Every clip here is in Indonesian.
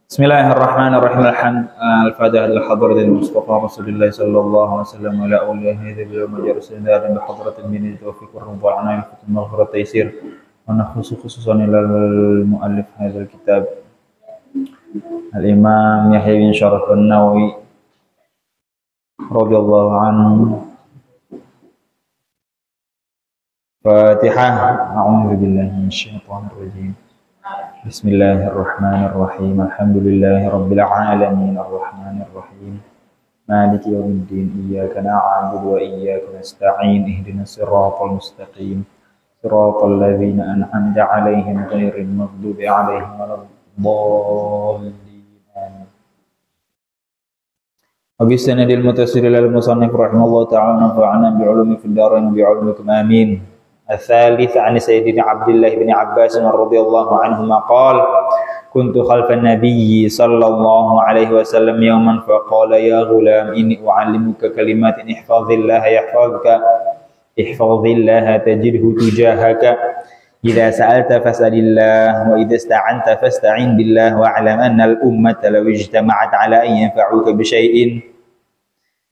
Bismillahirrahmanirrahim. Al-Fatihah al-Hadratil Mustafa Rasulullah sallallahu alaihi wasallam ala aulihi bil majalisin dan bi hadratil min taufiq wa ridwana wa maghfirat taysir wa nakhus khususan ila al-muallif hadzal kitab al-Imam Yahya bin Sharaf an-Nawawi radhiyallahu anhu. Fatihah. A'udzu billahi minasyaitonir rajim. Bismillahirrahmanirrahim. Alhamdulillahi rabbil alamin arrahmanir rahim maliki yaumiddin iyyaka na'budu wa iyyaka nasta'in ihdinas siratal mustaqim siratal ladzina an'amta 'alaihim ghairil maghdubi 'alaihim waladdallin. Amin. Habis sanadil mutassil lil musannif rahimallahu ta'ala nafa'ana bi'ulumi fid darain bi'ulumikum amin. الثالث عن سيدنا عبد الله بن عباس رضي الله عنهما قال كنت خلف النبي صلى الله عليه وسلم يوما فقال يا غلام إني أعلمك كلمات احفظ الله يحفظك احفظ الله تجده تجاهك إذا سألت فاسأل الله وإذا استعنت فاستعن بالله واعلم أن الأمة لو اجتمعت على أن ينفعوك بشيء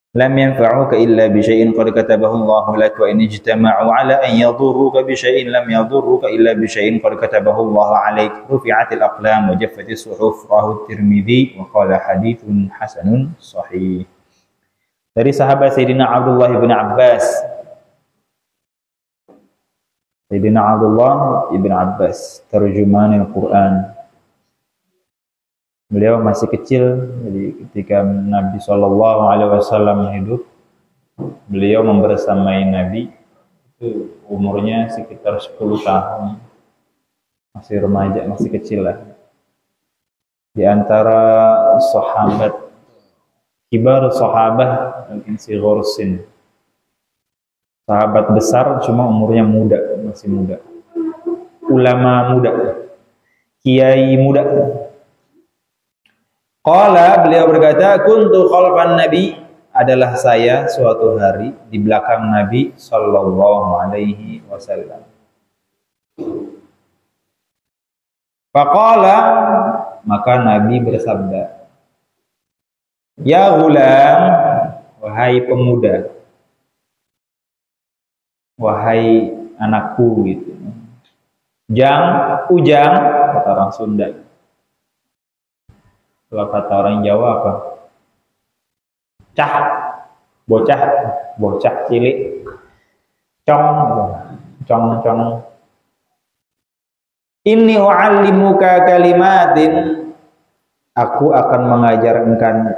لم ينفعوك إلا بشيء قد كتبه الله لك وإن اجتمعوا على أن يضروك بشيء لم يضروك إلا بشيء قد كتبه الله عليك رفعت الأقلام وجفت الصحف رواه الترمذي وقال حديث حسن صحيح. Dari sahabat Sayyidina Abdullah bin Abbas. Sayyidina Abdullah bin Abbas terjemahan Al-Quran. Beliau masih kecil, jadi ketika Nabi SAW hidup, beliau membersamai Nabi, itu umurnya sekitar 10 tahun, masih remaja, masih kecil lah. Di antara sahabat, kibar sahabat, mungkin sighar sin, sahabat besar cuma umurnya muda, masih muda, ulama muda, kiai muda. Qala, beliau berkata, kuntu khalfan Nabi, adalah saya suatu hari di belakang Nabi sallallahu alaihi wasallam. Faqala, maka Nabi bersabda, ya gulam, wahai pemuda, wahai anakku gitu. Ujang, kata orang Sunda. Kalau kata orang Jawa apa? Cah, bocah cilik, cong. Inni u'allimuka kalimatin, aku akan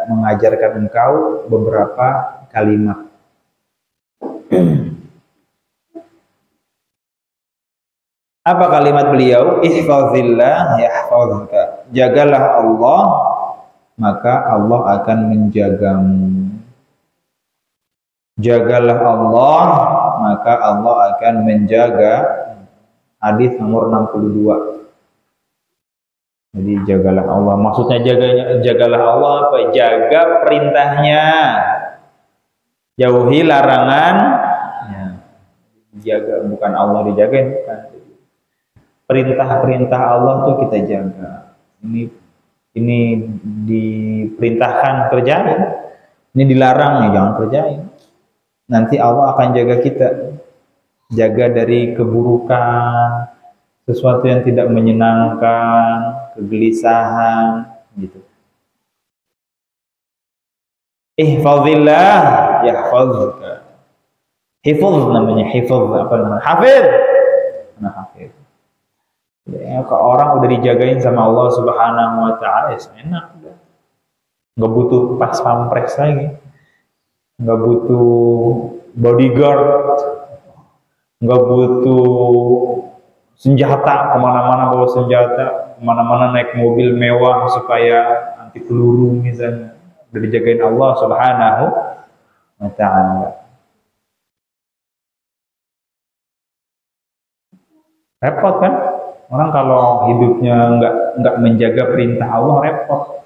mengajarkan engkau beberapa kalimat. Apa kalimat beliau? Ihfazillah yahfazka. Jagalah Allah, maka Allah akan menjagamu. Jagalah Allah, maka Allah akan menjaga. Hadis nomor 62. Jadi jagalah Allah. Maksudnya jagalah Allah apa? Jaga perintahnya, jauhi larangan. Jaga, bukan Allah dijagain, bukan. Perintah-perintah Allah tuh kita jaga. Ini diperintahkan kerjain, ini dilarang ya jangan kerjain. Nanti Allah akan jaga kita, jaga dari keburukan, sesuatu yang tidak menyenangkan, kegelisahan, gitu. Ihfazillah yahfazka. Hifz namanya, apa namanya? Hafid. Nah, hafid. Ya, kalau orang udah dijagain sama Allah Subhanahu wa ta'ala, ya enak. Nggak butuh pas pampres lagi, nggak butuh bodyguard, nggak butuh senjata, kemana-mana bawa senjata, kemana-mana naik mobil mewah supaya anti peluru misalnya. Udah dijagain Allah Subhanahu wa ta'ala. Repot kan? Orang kalau hidupnya nggak menjaga perintah Allah, repot.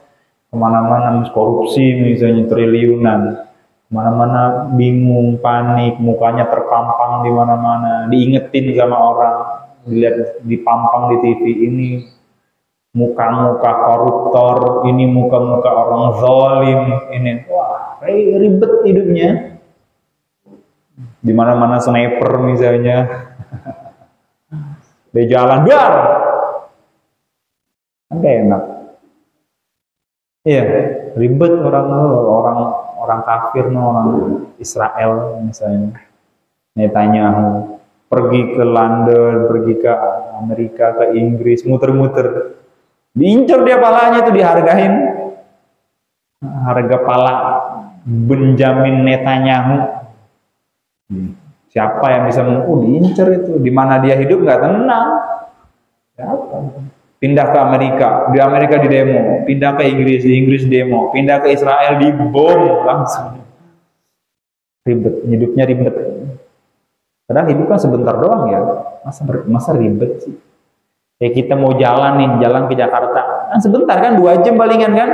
Kemana-mana korupsi misalnya triliunan, kemana-mana bingung, panik, mukanya terpampang di mana-mana, diingetin sama orang, dilihat dipampang di TV ini muka-muka koruptor, ini muka-muka orang zalim, ini wah ribet hidupnya. Di mana-mana sniper misalnya, di jalan biar, kan gak enak. Iya, ribet orang kafir, orang Israel misalnya. Netanyahu pergi ke London, pergi ke Amerika, ke Inggris, muter-muter. Diincar dia palanya tuh, dihargain. Harga pala Benjamin Netanyahu. Siapa yang bisa diincar itu? Di mana dia hidup nggak tenang. Siapa? Pindah ke Amerika, di Amerika di demo. Pindah ke Inggris, di Inggris demo. Pindah ke Israel, dibom langsung. Ribet, hidupnya ribet. Padahal hidup kan sebentar doang ya. Masa ribet sih? Ya kita mau jalan nih, jalan ke Jakarta. Kan sebentar kan, 2 jam palingan kan.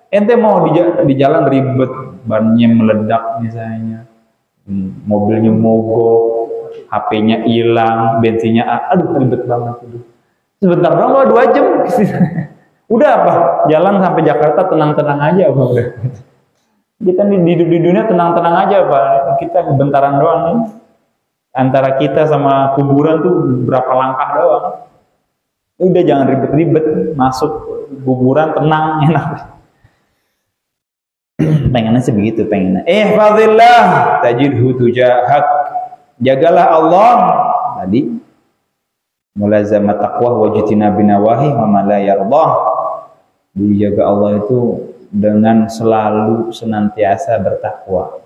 Ente mau di jalan ribet, bannya meledak misalnya. Mobilnya mogok, HP-nya hilang, bensinnya aduh ribet banget itu. Sebentar doang 2 jam. Udah apa? Jalan sampai Jakarta tenang-tenang aja apa udah. Kita hidup di dunia tenang-tenang aja Pak. Kita bentaran doang nih. Antara kita sama kuburan tuh berapa langkah doang. Udah jangan ribet-ribet, masuk kuburan tenang, enak. Pengennya sih begitu, pengennya. Ihfazillah tajidhu tujahak. Jagalah Allah tadi. Mulazamah taqwa wa jitinab nawahi wa ma la yardah. Dijaga Allah itu dengan selalu senantiasa bertakwa.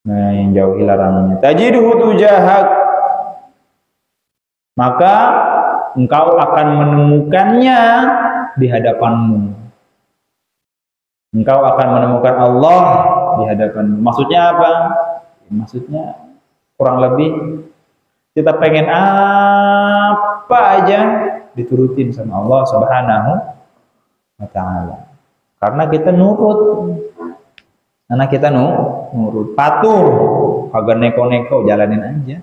Nah, yang jauhi larangannya. Tajidhu tujahak. Maka engkau akan menemukannya di hadapanmu. Engkau akan menemukan Allah di hadapanmu. Maksudnya apa? Maksudnya kurang lebih kita pengen apa aja diturutin sama Allah Subhanahu wa ta'ala. Karena kita nurut. Karena kita nurut, patuh, kagak neko-neko, jalanin aja.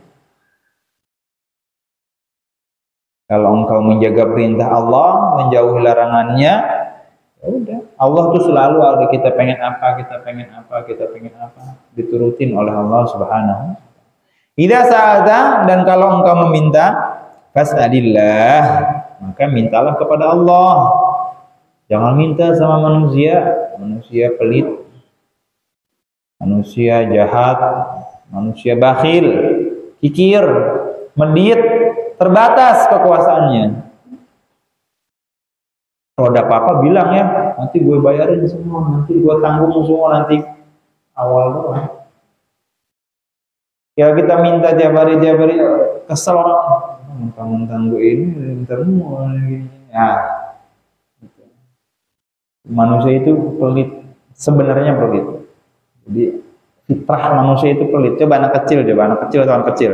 Kalau engkau menjaga perintah Allah, menjauhi larangannya, ya udah. Allah tuh selalu ada, kita pengen apa, diturutin oleh Allah Subhanahu. Idza sa'ada, dan kalau engkau meminta, fas'alillah, maka mintalah kepada Allah. Jangan minta sama manusia pelit, manusia jahat, manusia bakhil, kikir, medit, terbatas kekuasaannya. Kalau ada apa-apa bilang ya, nanti gue bayarin semua, nanti gue tanggung semua, nanti awal doang. Ya kita minta tiap hari kesel, mentang-mentang gue ini, semua gini. Nah, manusia itu pelit, sebenarnya pelit. Jadi fitrah manusia itu pelit. Coba anak kecil atau anak kecil.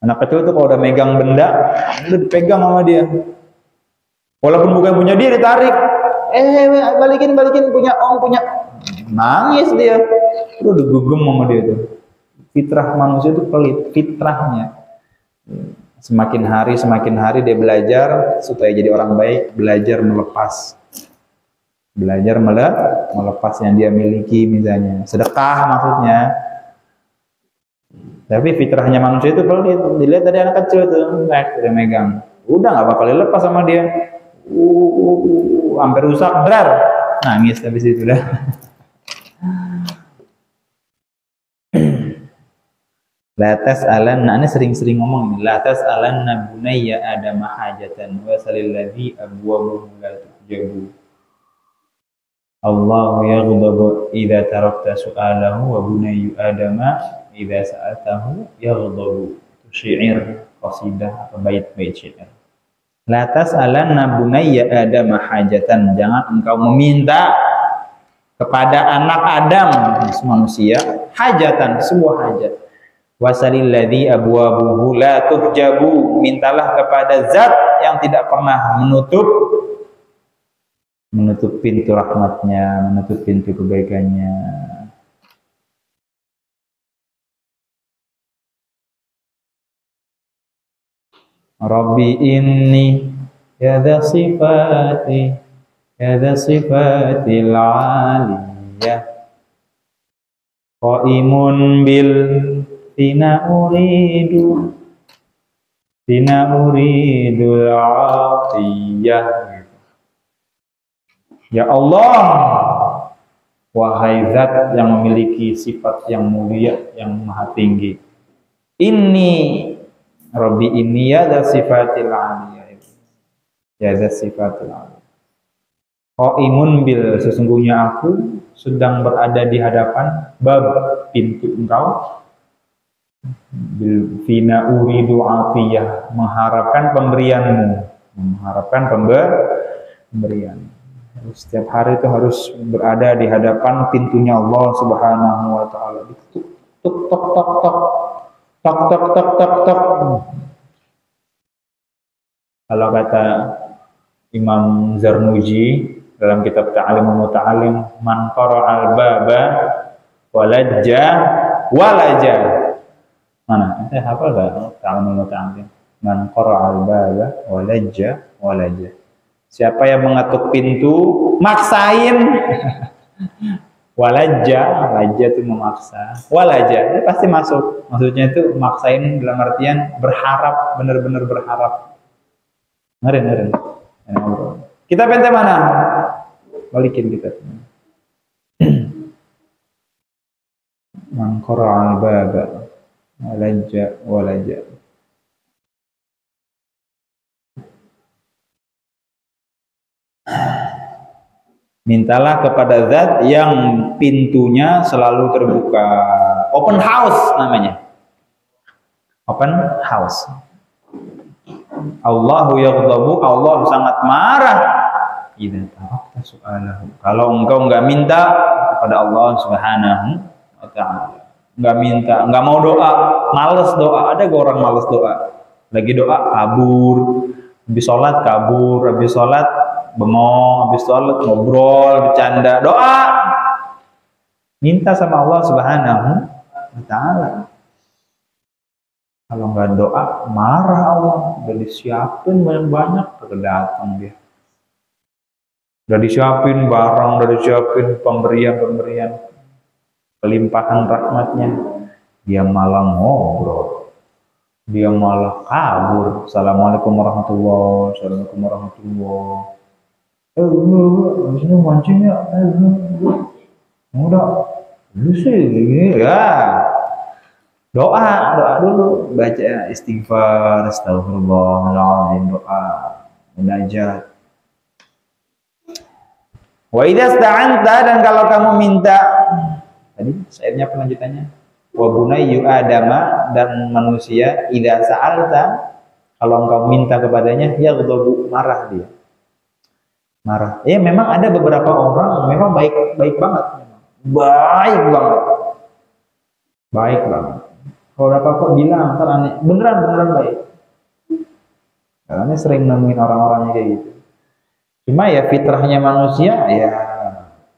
Anak kecil itu kalau udah megang benda, udah dipegang sama dia. Walaupun bukan punya dia, ditarik. Balikin punya nangis dia. Udah digugem sama dia tuh. Fitrah manusia itu pelit, fitrahnya. Semakin hari dia belajar supaya jadi orang baik, belajar melepas. Belajar melepas yang dia miliki, misalnya sedekah maksudnya. Tapi fitrahnya manusia itu pelit. Dilihat dari anak kecil tuh, udah megang, udah nggak bakal dilepas sama dia. Hampir rusak, berar, nangis habis itu dah. Latas alan, nah ini sering-sering ngomong ini. Latas alan nabunaya ada mahajatan wasalil ladzi abwabuhu la tujabu. Allahu yaghdabu idza tarakta su'alahu wa bunayyu adama idza sa'atahu yaghdabu. Syair qasidah atau bait-bait syair. La tas'alanna bunayya adama hajatan, jangan engkau meminta kepada anak Adam, manusia, hajatan, sebuah hajat. Wasalil ladzi abwabuhu la tuhjabu, mintalah kepada zat yang tidak pernah menutup pintu rahmatnya, menutup pintu kebaikannya. Rabbi inni ya dha sifatil aliyah qaimun bil tina uridul atiyah. Ya Allah, wahai zat yang memiliki sifat yang mulia, yang maha tinggi. Ini Rabbi ini ya dha sifatil aliyah. Ya dha sifatil aliyah. Qaimun bil, sesungguhnya aku sedang berada di hadapan bab, pintu engkau, bil fina uridu atiyah, mengharapkan pemberianmu, pemberian. Setiap hari itu harus berada di hadapan pintunya Allah Subhanahu wa taala. Tuk tok tok tok tok tok tok tok tok tok. Kalau kata Imam Zarnuji dalam kitab Ta'alimul Muta'alim, man qara'al baba walajja walaja. Mana? Saya hafal enggak Ta'alimul Muta'alim? Man qara'al baba walajja walaja. Siapa yang mengetuk pintu, maksain. Walajja itu memaksa. Walaja, dia pasti masuk. Maksudnya itu maksain dalam artian berharap, benar-benar berharap. Ngeren. Kita pente mana? Balikin kita. Man qara'al baba walaja. Mintalah kepada zat yang pintunya selalu terbuka. Open house namanya. Open house. Allahu yaghdabu, Allah sangat marah. Idza tarakta su'alahu. Kalau engkau enggak minta kepada Allah Subhanahu wa taala. Enggak minta, enggak mau doa, males doa. Ada orang males doa. Lagi doa kabur. Habis sholat kabur, habis sholat bengong, habis sholat ngobrol, bercanda, doa. Minta sama Allah Subhanahu wa taala. Kalau nggak doa, marah Allah. Udah disiapin banyak-banyak, datang dia. Udah disiapin barang, udah disiapin pemberian, kelimpahan rahmatnya. Dia malah ngobrol. Dia malah kabur. Assalamualaikum warahmatullahi wabarakatuh. Sini mancing ya. Udah. Lu sih ya. Doa dulu, baca istighfar, astagfirullahaladzim, doa, munajat. Wa idza sta'anta, dan kalau kamu minta, tadi sayapnya pelanjutannya. Wa bunayyu adama, dan manusia, idza sa'alta, kalau engkau minta kepadanya, yaghdabu, marah dia. Marah. Ya memang ada beberapa orang memang baik banget. Baik banget. Kalau ada apa-apa bilang, ntar aneh. Beneran baik. Karena sering nemuin orang-orangnya kayak gitu. Cuma ya fitrahnya manusia, ya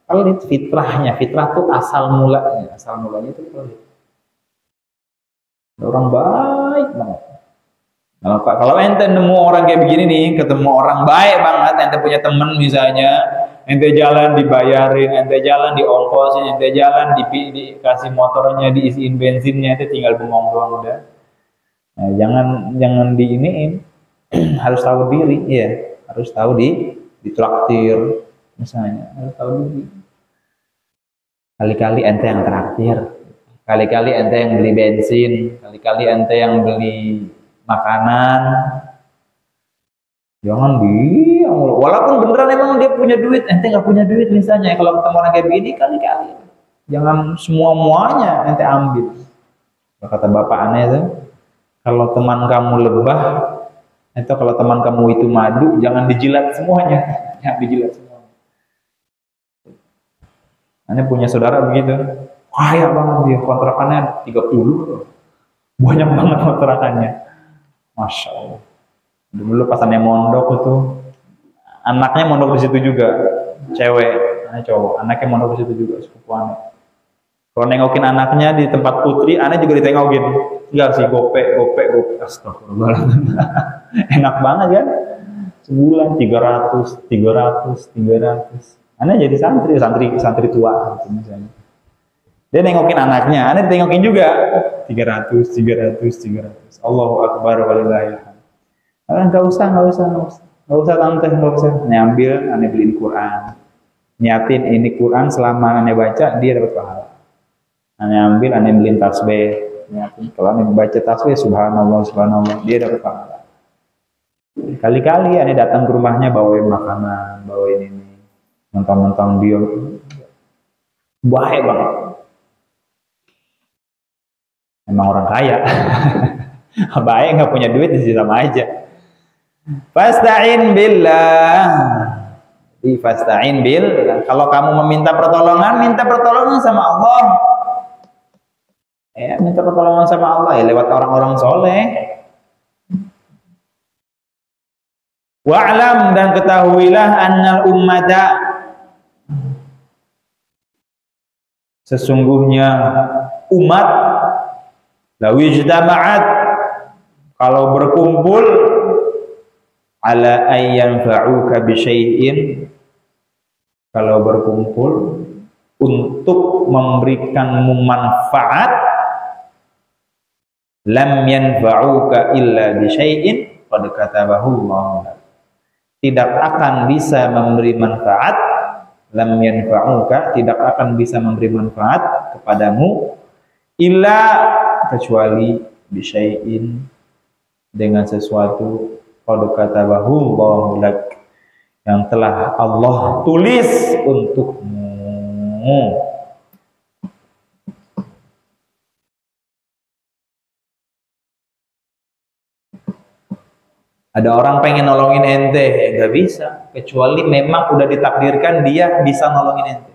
pelit fitrahnya. Fitrah tuh asal mulanya itu pelit. Orang baik banget. Kalau ente nemu orang kayak begini nih, ketemu orang baik banget, ente punya temen misalnya, ente jalan dibayarin, ente jalan diongkosin, ente jalan dikasih motornya, diisiin bensinnya, ente tinggal bengong doang udah. Nah, jangan diiniin, harus tahu diri, ya, harus tahu ditraktir, misalnya, harus tahu diri. Kali-kali ente yang traktir, kali-kali ente yang beli bensin, kali-kali ente yang beli makanan. Jangan walaupun beneran emang dia punya duit, ente nggak punya duit misalnya, kalau ketemu orang kayak begini kali-kali jangan muanya ente ambil. Kata bapak aneh itu, kalau teman kamu lebah, itu kalau teman kamu itu madu, jangan dijilat semuanya, jangan dijilat semuanya. Aneh punya saudara begitu, kaya banget dia, kontrakannya 30, banyak banget kontrakannya. Masya Allah. Dulu pas aneh mondok itu, anaknya mondok di situ juga, cewek, aneh cowok, anaknya mondok di situ juga, sepupu aneh. Kalau nengokin anaknya di tempat putri, anaknya juga ditengokin. Enggak sih, gope. Astagfirullahaladzim. Enak banget kan? Sebulan 300. Anaknya jadi santri tua gitu misalnya. Dia nengokin anaknya, anaknya ditengokin juga. 300. Allahu Akbar walillahil hamd. Enggak usah tante, enggak usah. Ambil, aneh beliin Quran. Niatin ini Quran selama aneh baca, dia dapat pahala. Aneh ambil, aneh beliin tasbih. Niatin, kalau aneh baca tasbih, subhanallah, dia dapat pahala. Kali-kali aneh datang ke rumahnya, bawain makanan, bawain ini. Mentang-mentang dia baik banget. Emang orang kaya. Baik, nggak punya duit, sama aja. Fasta'in billah. Fasta'in billah. Kalau kamu meminta pertolongan, minta pertolongan sama Allah. Ya, minta pertolongan sama Allah ya lewat orang-orang soleh. Wa'lam, dan ketahuilah annal ummata, sesungguhnya umat, lawi ijtama'at, kalau berkumpul, ala ayyan fa'uka bisyai'in, kalau berkumpul untuk memberikanmu manfaat, lam yanfa'uka illa bisyai'in qad katabahu Allah, tidak akan bisa memberi manfaat, lam yanfa'uka, tidak akan bisa memberi manfaat kepadamu, illa, kecuali bisyai'in, dengan sesuatu qad katabahu Allah lak, yang telah Allah tulis untukmu. Ada orang pengen nolongin ente, nggak bisa, kecuali memang udah ditakdirkan dia bisa nolongin ente.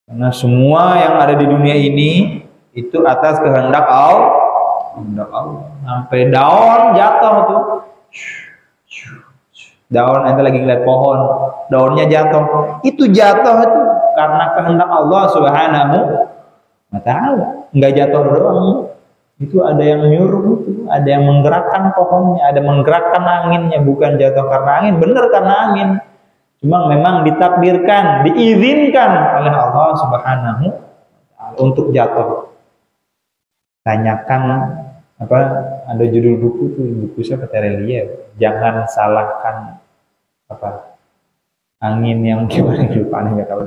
Karena semua yang ada di dunia ini itu atas kehendak Allah. Sampai daun jatuh tuh, daun ente lagi ngeliat pohon, daunnya jatuh, itu jatuh itu karena kehendak Allah Subhanahu wa Ta'ala. Nggak jatuh doang, itu ada yang nyuruh, itu ada yang menggerakkan pohonnya, ada menggerakkan anginnya, bukan jatuh karena angin, bener karena angin, cuma memang ditakdirkan, diizinkan oleh Allah Subhanahu wa Ta'ala untuk jatuh. Tanyakan apa, ada judul buku tuh, buku siapa, Terelia, jangan salahkan apa angin yang gimana, lupa nih, nggak tahu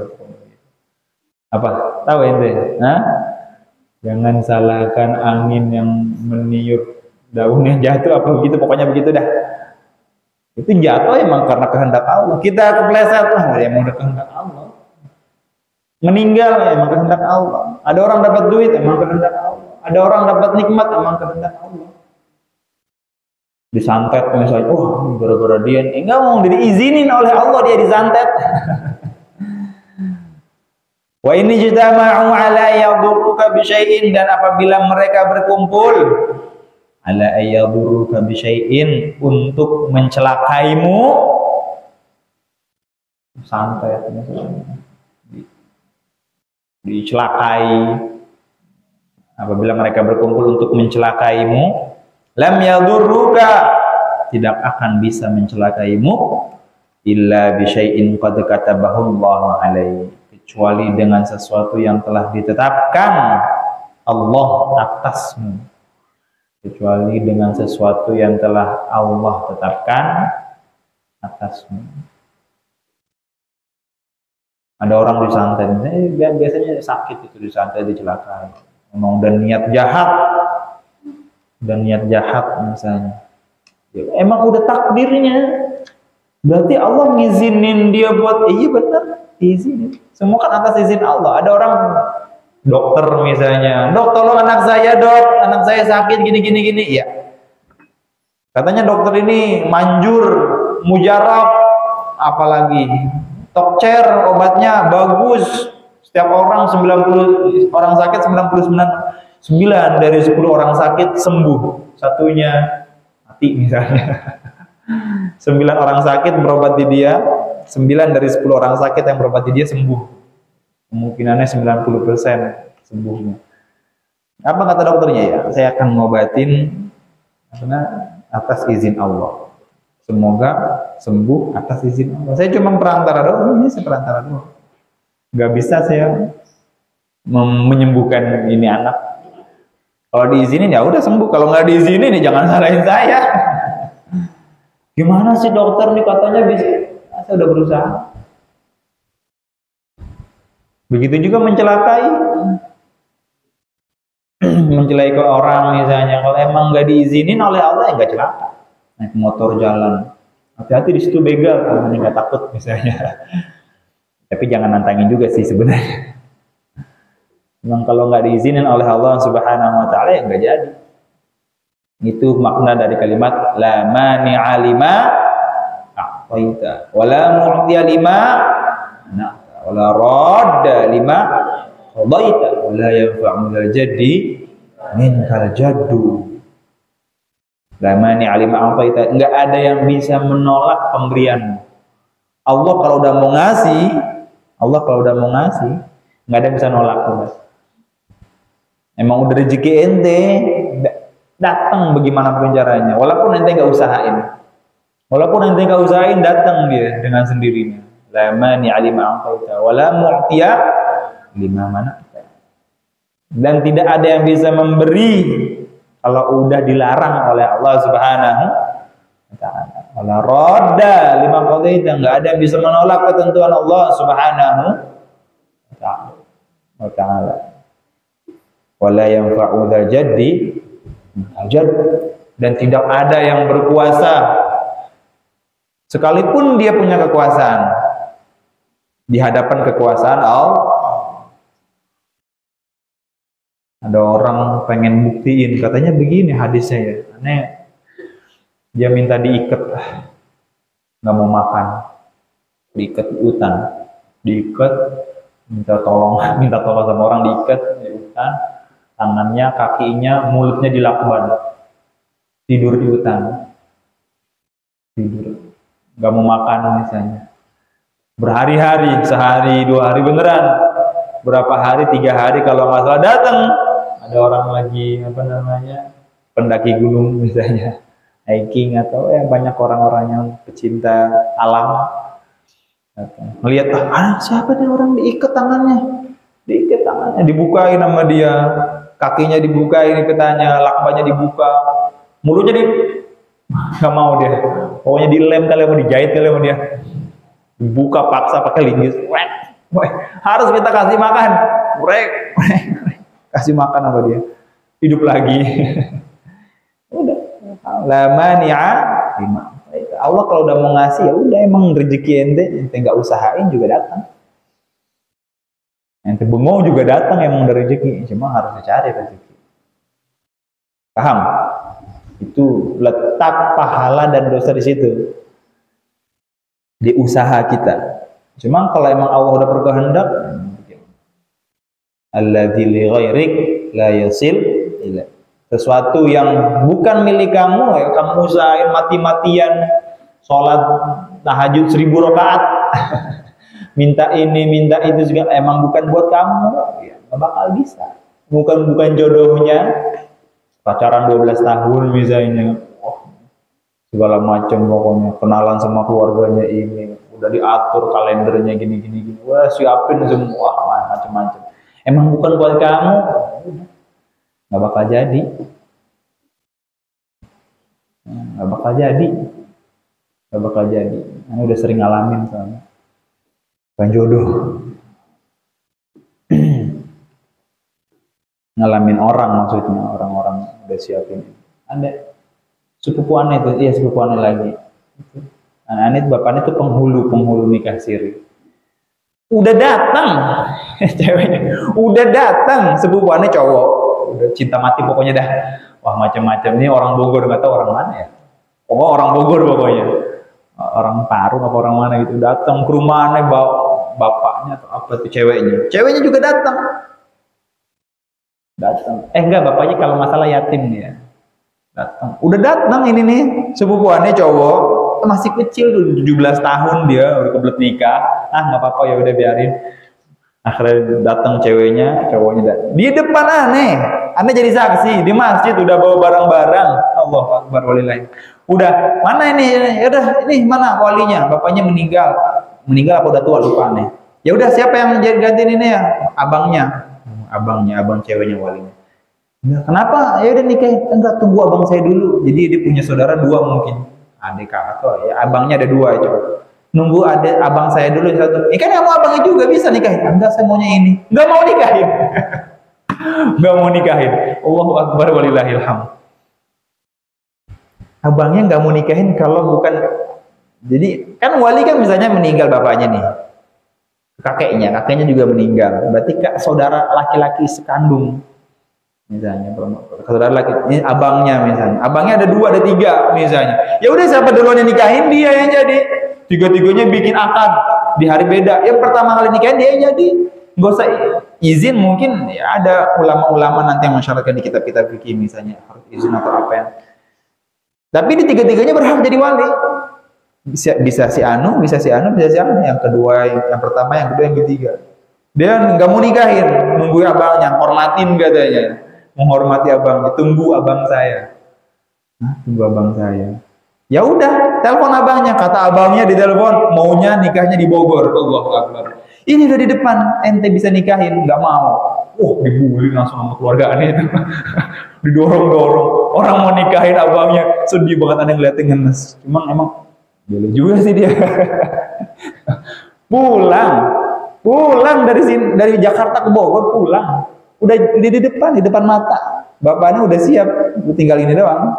apa, tahu ente? Hah? Jangan salahkan angin yang meniup daunnya jatuh, apa begitu, pokoknya begitu dah. Itu jatuh emang karena kehendak Allah. Kita kepleset lah, emang udah kehendak Allah. Meninggal emang kehendak Allah. Ada orang dapat duit emang kehendak Allah. Ada orang dapat nikmat emang kehendak Allah. Disantet misalnya, gara-gara dia, enggak mau diizinin oleh Allah dia disantet. Wa ini jitama'u ala yadurruka bisyai'in, dan apabila mereka berkumpul ala yadurruka bisyai'in, untuk mencelakaimu, santet misalnya, dicelakai, apabila mereka berkumpul untuk mencelakaimu, lam yadurruka, tidak akan bisa mencelakaimu, illa bisyai'in qad katabahu Allah alaihi, kecuali dengan sesuatu yang telah ditetapkan Allah atasmu, kecuali dengan sesuatu yang telah Allah tetapkan atasmu. Ada orang disantet, biasanya sakit itu disantet, dicelakai, memang udah niat jahat misalnya, emang udah takdirnya, berarti Allah ngizinin dia buat, iya benar, izin, semua kan atas izin Allah. Ada orang dokter misalnya, dok tolong anak saya dok, anak saya sakit gini, iya, katanya dokter ini manjur, mujarab, apalagi Tokcer obatnya bagus, setiap orang 90 orang sakit 99 dari 10 orang sakit sembuh, satunya mati misalnya. 9 orang sakit berobat di dia, 9 dari 10 orang sakit yang berobat di dia sembuh. kemungkinannya 90% sembuhnya. Apa kata dokternya ya? Saya akan ngobatin karena atas izin Allah. Semoga sembuh atas izin Allah. Saya cuma perantara doang, ini saya perantara doang. Nggak bisa saya menyembuhkan ini anak. Kalau diizinin ya udah sembuh. Kalau nggak diizinin ya jangan salahin saya. Gimana sih dokter nih katanya bisa? Saya udah berusaha. Begitu juga mencelakai. Mencelakai ke orang misalnya. Kalau emang nggak diizinin oleh Allah ya nggak celaka. Naik motor jalan. Hati-hati di situ begal kalau nggak takut misalnya. Tapi jangan nantangin juga sih sebenarnya. Memang kalau nggak diizinin oleh Allah Subhanahu wa taala ya nggak jadi. Itu makna dari kalimat la mani'a lima a'taita wa la mu'tiya lima wa la radda lima qadaita wa la yanfa'u dzal jaddi minkal jaddu. La mani'a lima a'taita, enggak ada yang bisa menolak pemberian. Allah kalau udah mau ngasih, enggak ada yang bisa nolak. Emang udah rezeki ente, datang bagaimanapun caranya. Walaupun ente nggak usahain, datang dia dengan sendirinya. La mani'a lima a'taita wa la mu'tiya lima mana'ta. Dan tidak ada yang bisa memberi kalau udah dilarang oleh Allah Subhanahu wa taala. Wala radda lima qadaita, enggak ada yang bisa menolak ketentuan Allah Subhanahu wa taala. Wala yanfa'u dzal jaddi ajad, dan tidak ada yang berkuasa sekalipun dia punya kekuasaan di hadapan kekuasaan Allah. Ada orang pengen buktiin, katanya begini hadisnya ya, aneh. Dia minta diikat, nggak mau makan, diikat di hutan, minta tolong sama orang, diikat di hutan, tangannya, kakinya, mulutnya dilakban, tidur di hutan, nggak mau makan misalnya, berhari-hari, sehari, 2 hari beneran, berapa hari, 3 hari kalau nggak salah datang. Ada orang lagi pendaki gunung misalnya, hiking atau banyak orang-orang yang pecinta alam. Melihat siapa nih orang diikat tangannya, dibukain sama dia, kakinya dibukain iketannya, lakbannya dibuka, mulutnya nggak mau dia, pokoknya dilem kali mau dijahit kali mau dia, dibuka paksa pakai linggis, harus kita kasih makan, kasih makan sama dia, hidup lagi. Udah, la mani'a lima. Allah kalau udah mau ngasih ya udah, emang rezeki ente nggak usahain juga datang. Ente bengong juga datang, emang dari rezeki, cuma harus dicari rezeki. Paham? Itu letak pahala dan dosa di situ, di usaha kita. Cuma kalau emang Allah udah berkehendak, alladzi li ghairik la yasil ila, sesuatu yang bukan milik kamu ya kamu usahain mati-matian, sholat tahajud 1000 rakaat, minta ini minta itu juga, emang bukan buat kamu ya gak bakal bisa. Bukan jodohnya, pacaran 12 tahun misalnya, segala macam, pokoknya kenalan sama keluarganya ini, udah diatur kalendernya gini, wah siapin semua macam-macam. Emang bukan buat kamu, nggak bakal jadi, nggak bakal jadi. Ini udah sering ngalamin soalnya, bukan jodoh. Ngalamin orang, maksudnya orang-orang udah siapin. Ada sepupu aneh itu, sepupu aneh lagi. Aneh bapaknya tuh penghulu nikah siri. Udah datang ceweknya, udah datang sepupu aneh cowok, udah cinta mati pokoknya dah. Wah macam-macam nih, orang Bogor, nggak tahu orang mana ya. Pokoknya orang Bogor pokoknya. Orang Parung apa orang mana gitu, datang ke rumah aneh, bawa bapaknya atau apa tuh ceweknya juga datang. Enggak, bapaknya kalau masalah yatim dia datang. Udah datang ini nih sepupu aneh cowok, masih kecil tuh, 17 tahun dia udah kebelet nikah. Nggak apa-apa ya udah biarin. Akhirnya datang ceweknya, cowoknya datang. Di depan aneh jadi saksi di masjid udah bawa barang-barang. Allahu Akbar walillahi. Udah, mana ini? Ya udah, ini mana walinya? Bapaknya meninggal. Meninggal apa udah tua lupa aneh. Ya udah, siapa yang jadi gantiin ini ya? Abangnya, abang ceweknya walinya. Nah, kenapa? Ya udah nikah. Enggak, tunggu abang saya dulu. Jadi dia punya saudara 2 mungkin. Adik kakak ya, abangnya ada 2 itu. Nunggu ada abang saya dulu yang satu. Kan kamu abangnya juga bisa nikahin. Enggak, saya maunya ini. Enggak mau nikahin. Enggak mau nikahin. Allahu Akbar walillahil hamd. Abangnya enggak mau nikahin kalau bukan. Jadi kan wali kan misalnya meninggal bapaknya nih. Kakeknya juga meninggal. Berarti saudara laki-laki sekandung. Misalnya saudara laki, ini abangnya misalnya. Abangnya ada 2, ada 3 misalnya. Ya udah, siapa duluan yang nikahin, dia yang jadi. Tiga-tiganya bikin akad di hari beda. Yang pertama kali nikahin dia yang jadi. Nggak usah izin, mungkin ya ada ulama-ulama nanti yang mensyaratkan di kitab-kitab fikih misalnya harus izin atau apa ya. Tapi di tiga-tiganya berhak jadi wali. Bisa si Anu, bisa si Anu. Yang kedua, yang pertama, yang kedua, yang ketiga. Dia nggak mau nikahin, nunggu abangnya, hormatin katanya. Menghormati abangnya, tunggu abang saya. Tunggu abang saya. Ya udah, telepon abangnya. Kata abangnya di telepon, maunya nikahnya di Bogor. Allahu Akbar. Ini udah di depan, ente bisa nikahin, nggak mau. Dibully langsung sama keluarga aneh itu. Didorong-dorong. Orang mau nikahin abangnya, sedih banget aneh ngeliatin ngenes. Cuman emang boleh juga sih dia. Pulang dari sini, dari Jakarta ke Bogor pulang. Udah di depan mata. Bapaknya udah siap, tinggal ini doang.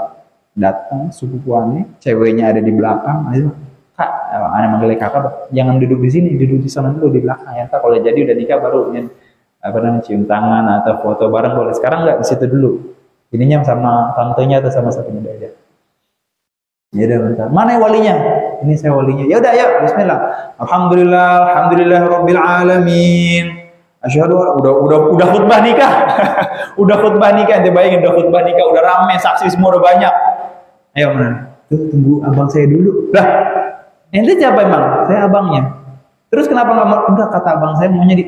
Datang sepupuannya, ceweknya ada di belakang. Kak, aneh manggilnya kakak, jangan duduk di sini, duduk di sana dulu di belakang ya. Kak, kalau jadi udah nikah baru cium tangan atau foto bareng boleh. Sekarang nggak, di situ dulu. Ininya sama tantenya atau sama satunya aja. Ya udah bentar. Mana walinya? Ini saya walinya. Ya udah, ya bismillah. Alhamdulillah rabbil alamin. Asyhadu udah khutbah nikah. Udah khutbah nikah, ente bayangin udah khutbah nikah, udah rame, saksi semua udah banyak. Ayo mana? Tunggu abang saya dulu. Lah, ente siapa emang? Saya abangnya. Terus kenapa enggak kata abang saya maunya di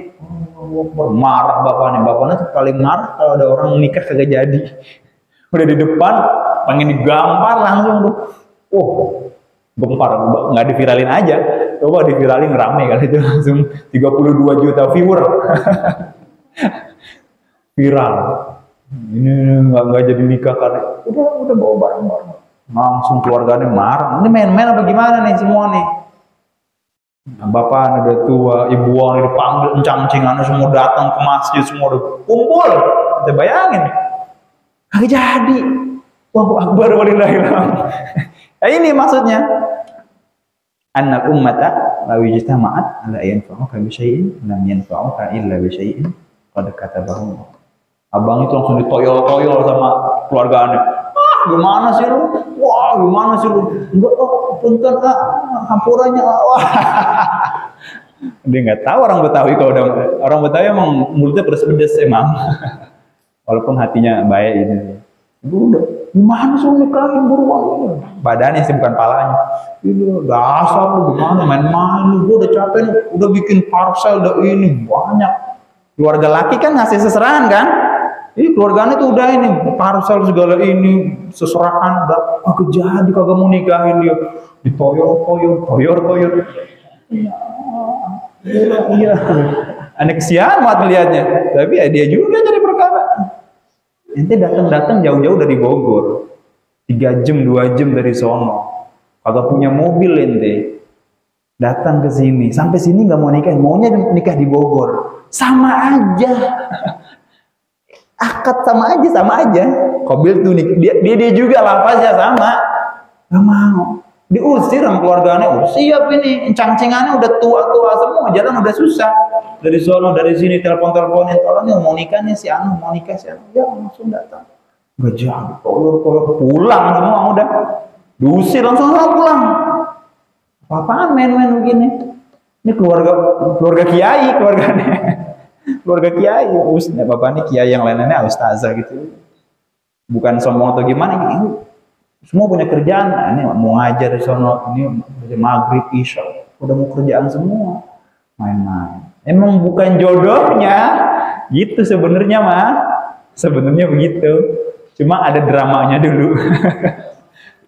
marah bapaknya. Bapaknya tuh paling marah kalau ada orang nikah kagak jadi. Udah di depan, pengen digampar langsung tuh. Gempar, nggak diviralin aja. Coba diviralin rame kali itu langsung 32 juta viewer. Viral. Ini nggak jadi nikah karena udah bawa barang-barang. Langsung keluarganya marah. Ini main-main apa gimana nih semua nih? Bapak udah tua, ibu udah dipanggil, encang-encingannya semua datang ke masjid, semua udah kumpul. Kita bayangin. Nggak jadi. Allahu Akbar walillahil hamd. Nah, ini maksudnya. Annal ummata law ijtama'at ala yanfa'uka bi syai'in lam yanfa'uka illa bi syai'in qad katabahu. Abang itu langsung ditoyol-toyol sama keluarganya. Gimana sih lu? Gimana sih lu? Enggak, punten hampurannya. Dia nggak tahu orang Betawi, kalau orang Betawi emang mulutnya pedes-pedes emang. Walaupun hatinya baik ini. Udah, gimana sih nikahin buruan? Badannya sih bukan palanya. Ini dasar lu gimana main-main lu, gua udah capek nih, udah bikin parcel udah ini banyak. Keluarga laki kan ngasih seserahan kan? Keluarganya tuh udah ini parcel segala ini seserahan udah kagak jadi, kagak mau nikahin dia. Ditoyor-toyor. Iya. Aneh kesian banget melihatnya. Tapi ya dia juga jadi perkara. Ente datang jauh-jauh dari Bogor. 3 jam, 2 jam dari sono. Kagak punya mobil ente. Datang ke sini, sampai sini nggak mau nikah, maunya nikah di Bogor. Sama aja. Akad sama aja. Qabil tuh dia juga lafaznya sama. Nggak mau. Diusir sama keluarganya. Siap ini, encang-encingannya udah tua-tua semua, jalan udah susah. Dari sono, dari sini telepon-teleponin, tolong nih mau nikah nih si Anu, mau nikah si Anu. Ya langsung datang. Gak jadi, pulang semua udah. Diusir langsung pulang. Apaan main-main begini? Ini keluarga kiai, keluarganya. Keluarga kiai, bapak ini kiai, yang lainnya ustazah gitu. Bukan sombong atau gimana, ini semua punya kerjaan. Ini mau ngajar di sono, ini maghrib isya, udah mau kerjaan semua. Main-main. Emang bukan jodohnya, gitu sebenarnya mah. Sebenarnya begitu. Cuma ada dramanya dulu.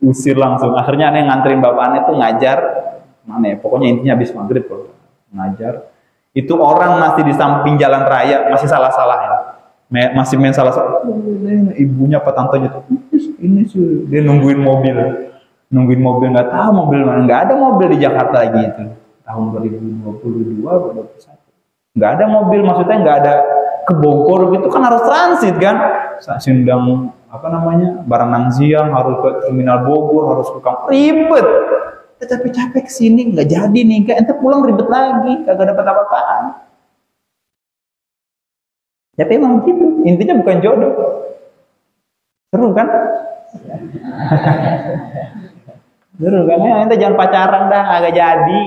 Usir langsung. Akhirnya aneh nganterin bapak aneh tuh ngajar. Mana ya? Pokoknya intinya habis maghrib kok. Ngajar. Itu orang masih di samping jalan raya, masih salah-salah ya. Masih main salah-salah. Ibunya apa tantenya tuh. Ini sih. Dia nungguin mobil. Nungguin mobil, nggak tahu mobil mana. Nggak ada mobil di Jakarta lagi itu. Tahun 2022 atau 2021. Nggak ada mobil, maksudnya nggak ada ke Bogor gitu kan harus transit kan. Sindang apa namanya barang siang harus ke terminal Bogor, harus ke kampung, ribet. Capek-capek kesini nggak jadi nih, kayak ente pulang ribet lagi, kagak dapat apa-apaan. Tapi emang gitu, intinya bukan jodoh. Seru kan? Seru kan? Ya, ente jangan pacaran dah, agak jadi.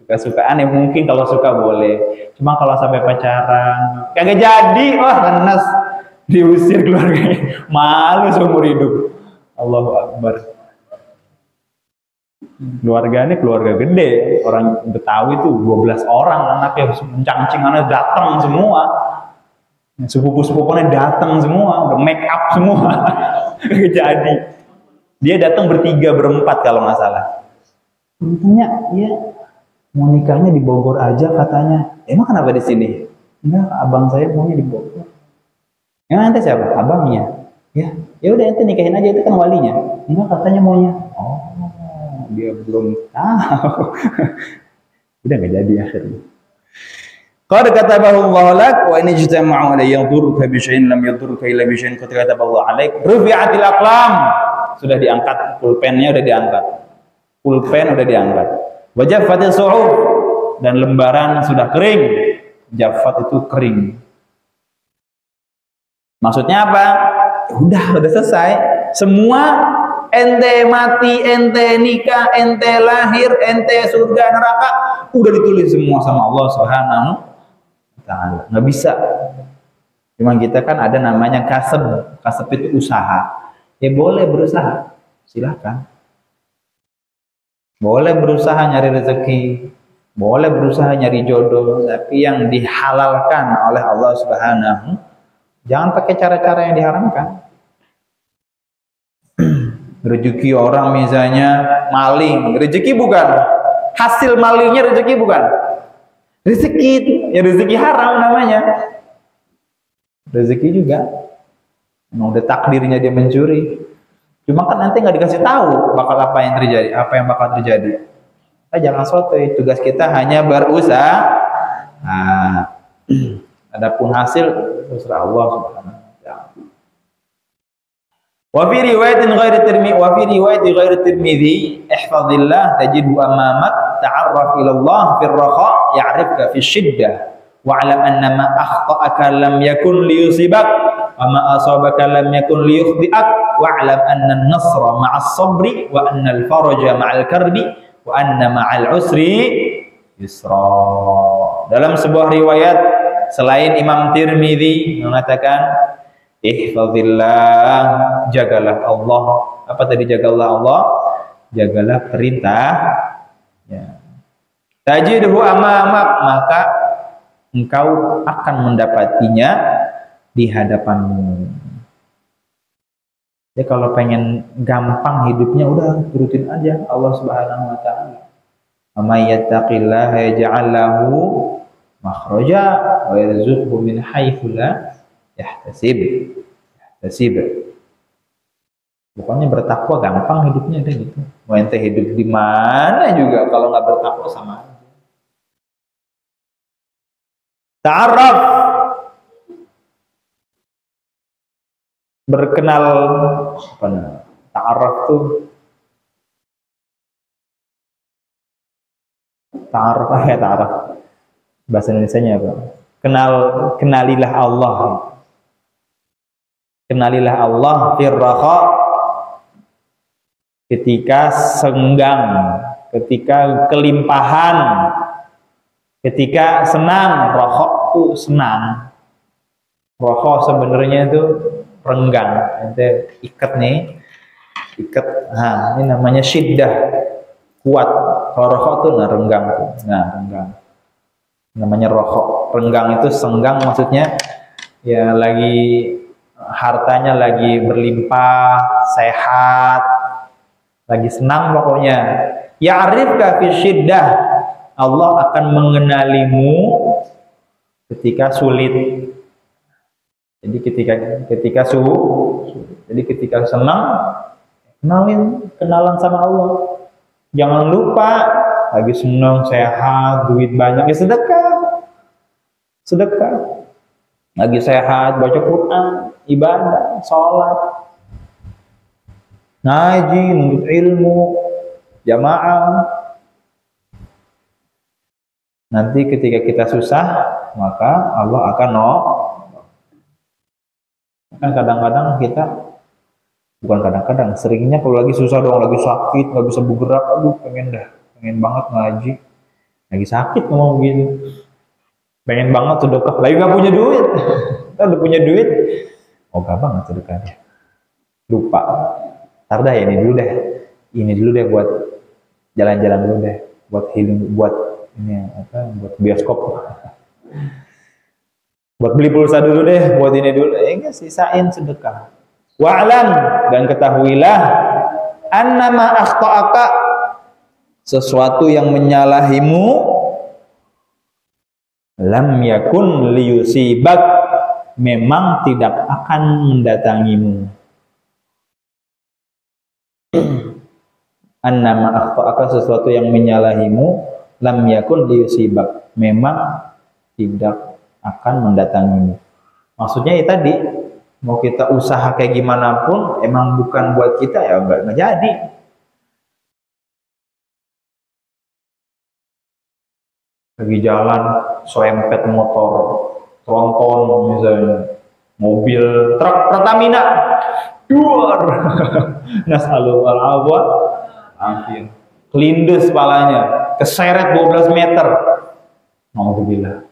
Suka-sukaan ya mungkin kalau suka boleh. Cuma kalau sampai pacaran, kagak jadi, wah lenes. Diusir keluarganya, malu seumur hidup. Allahu Akbar. Keluarganya keluarga gede, orang Betawi tuh 12 orang anaknya, mencang-cingannya datang semua. Sepupu-sepupunya datang semua, udah make up semua. Jadi dia datang bertiga berempat kalau nggak salah. Intinya ya mau nikahnya di Bogor aja katanya. Emang kenapa di sini? Enggak, abang saya maunya di Bogor. Emang ente siapa? Abangnya. Ya udah ente nikahin aja, itu kan walinya. Enggak, katanya maunya. Oh, dia belum tahu. Udah nggak jadi akhirnya. Qad katabahu Allah lak wa in ijtama'u la yadurruka bi syai'in lam yadurruka illa bi syai'in qad katabahu Allah alaik. Rufi'atil aqlam. Sudah diangkat, pulpennya udah diangkat. Pulpen udah diangkat. Wa jaffatis suhuf, dan lembaran sudah kering. Jaffat itu kering. Maksudnya apa? Udah selesai. Semua ente mati, ente nikah, ente lahir, ente surga neraka, udah ditulis semua sama Allah Subhanahu wa Ta'ala. Nggak bisa. Cuma kita kan ada namanya kasab. Kasab itu usaha. Ya boleh berusaha, silahkan. Boleh berusaha nyari rezeki, boleh berusaha nyari jodoh, tapi yang dihalalkan oleh Allah Subhanahu. Jangan pakai cara-cara yang diharamkan. Rezeki orang misalnya maling, rezeki bukan. Hasil malingnya rezeki bukan. Rezeki itu, ya rezeki haram namanya. Rezeki juga. Memang udah takdirnya dia mencuri. Cuma kan nanti nggak dikasih tahu bakal apa yang terjadi, apa yang bakal terjadi. Jangan sotoy, tugas kita hanya berusaha. Nah, adapun hasil terserah Allah Subhanahu wa Ta'ala. Wa fi riwayatin ghairi Tirmidzi, ihfazillah tajidhu amamak, ta'arraf ila Allah fi ar-rakha ya'rifka fi shiddah, wa'lam anna ma akhta'aka lam yakun liyusibak, wa ma asabaka lam yakun liyukhdi'ak, wa'lam anna an-nasra ma'as sabri wa anna al-faraja ma'al karbi wa anna ma'al usri yusra. Dalam sebuah riwayat selain Imam Tirmidzi mengatakan, ihfazillah, jagalah Allah. Apa tadi jagalah Allah? Jagalah perintah. Ya. Tajidhu amamak, maka engkau akan mendapatinya di hadapanmu. Jadi kalau pengen gampang hidupnya, udah turutin aja Allah Subhanahu wa Ta'ala. May yattaqillaha yaj'al lahu makhraja wa yarzuqhu min haitsu la yahtasib. Pokoknya bertakwa gampang hidupnya deh gitu. Mau ente hidup di mana juga kalau nggak bertakwa sama aja. Ta'arraf, berkenal, apa namanya? Ta'arraf tuh ta'arraf. Bahasa Indonesianya apa? Kenalilah Allah. Kenalilah Allah firraha, ketika senggang, ketika kelimpahan, ketika senang. Raha itu senang. Raha sebenarnya itu renggang. Ente ikat nih, ikat. Nah, ini namanya syiddah, kuat. Kalau raha itu renggang. Nah, renggang. Namanya rokok. Renggang itu senggang maksudnya ya lagi hartanya lagi berlimpah, sehat, lagi senang pokoknya. Ya'rifka fi syiddah. Allah akan mengenalimu ketika sulit. Jadi ketika senang, kenalan sama Allah. Jangan lupa lagi senang, sehat, duit banyak, ya sedekah. Lagi sehat, baca Quran, ibadah, sholat, ngaji, menuntut ilmu, jamaah. Nanti ketika kita susah, maka Allah akan kan kadang-kadang kita, bukan kadang-kadang, seringnya kalau lagi susah dong, lagi sakit, nggak bisa bergerak, aduh pengen banget ngaji, lagi sakit ngomong gini, pengen banget sedekah, lagi nggak punya duit, kita udah punya duit, gak banget sedekahnya, lupa, ntar dah ini dulu deh buat jalan-jalan dulu deh, buat healing, buat ini buat bioskop, buat beli pulsa dulu deh, buat ini dulu, enggak sisain sedekah. Wa'lam, dan ketahuilah annama akhta'aka, sesuatu yang menyalahimu, lam yakun liyusibak, memang tidak akan mendatangimu. Annama akhta'aka, sesuatu yang menyalahimu, lam yakun liyusibak, memang tidak akan mendatangimu. Maksudnya ya tadi, mau kita usaha kayak gimana pun, emang bukan buat kita ya nggak jadi. Lagi jalan, serempet motor, tronton misalnya, mobil, truk Pertamina, duar, nasallu al-afwa, akhir, kelindes palanya, keseret 12 meter, alhamdulillah,